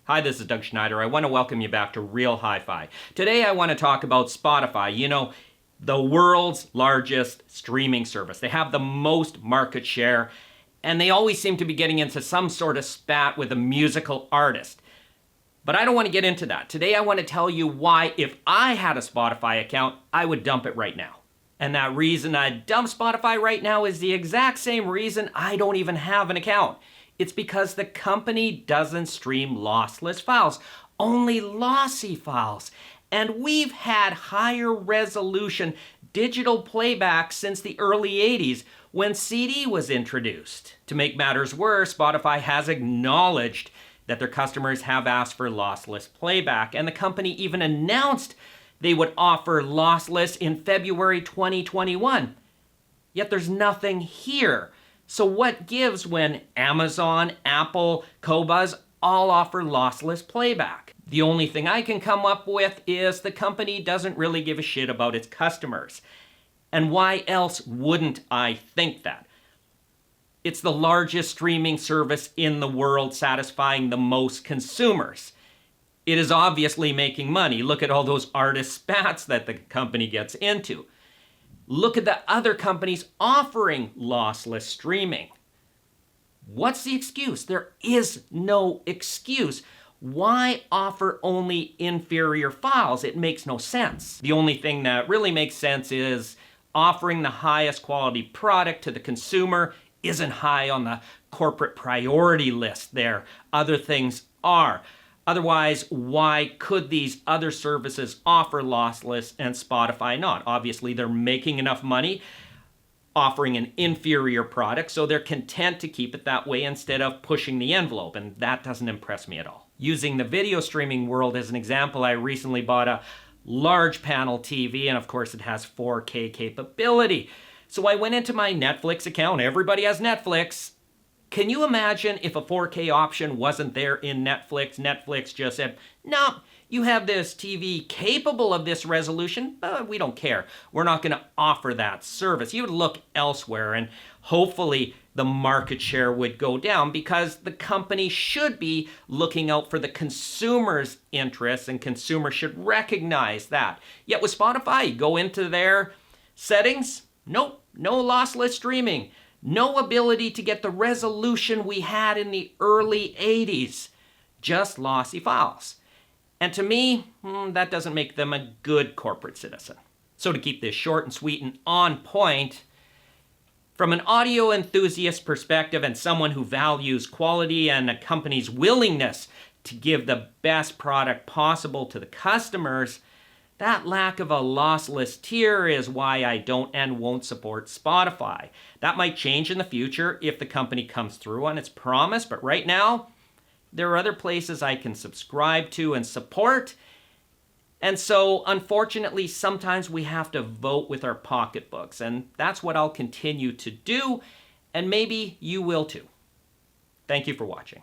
Hi, this is Doug Schneider. I want to welcome you back to Real Hi-Fi. Today I want to talk about Spotify. You know, the world's largest streaming service. They have the most market share, and they always seem to be getting into some sort of spat with a musical artist. But I don't want to get into that. Today I want to tell you why, if I had a Spotify account, I would dump it right now. And that reason I'd dump Spotify right now is the exact same reason I don't even have an account. It's because the company doesn't stream lossless files, only lossy files. And we've had higher resolution digital playback since the early 80s when CD was introduced. To make matters worse, Spotify has acknowledged that their customers have asked for lossless playback, and the company even announced they would offer lossless in February 2021. Yet there's nothing here. So what gives when Amazon, Apple, Qobuz all offer lossless playback? The only thing I can come up with is the company doesn't really give a shit about its customers. And why else wouldn't I think that? It's the largest streaming service in the world, satisfying the most consumers. It is obviously making money. Look at all those artist spats that the company gets into. Look at the other companies offering lossless streaming. What's the excuse? There is no excuse. Why offer only inferior files? It makes no sense. The only thing that really makes sense is offering the highest quality product to the consumer isn't high on the corporate priority list there. Other things are. Otherwise, why could these other services offer lossless and Spotify not? Obviously, they're making enough money offering an inferior product, so they're content to keep it that way instead of pushing the envelope, and that doesn't impress me at all. Using the video streaming world as an example, I recently bought a large panel TV, and of course it has 4K capability. So I went into my Netflix account. Everybody has Netflix. Can you imagine if a 4K option wasn't there in Netflix? Netflix just said, no, you have this TV capable of this resolution, but we don't care. We're not going to offer that service. You would look elsewhere, and hopefully the market share would go down because the company should be looking out for the consumer's interests, and consumers should recognize that. Yet with Spotify, you go into their settings, nope, no lossless streaming. No ability to get the resolution we had in the early 80s. Just lossy files. And to me, that doesn't make them a good corporate citizen. So to keep this short and sweet and on point, from an audio enthusiast perspective and someone who values quality and a company's willingness to give the best product possible to the customers, that lack of a lossless tier is why I don't and won't support Spotify. That might change in the future if the company comes through on its promise, but right now, there are other places I can subscribe to and support. And so, unfortunately, sometimes we have to vote with our pocketbooks, and that's what I'll continue to do, and maybe you will too. Thank you for watching.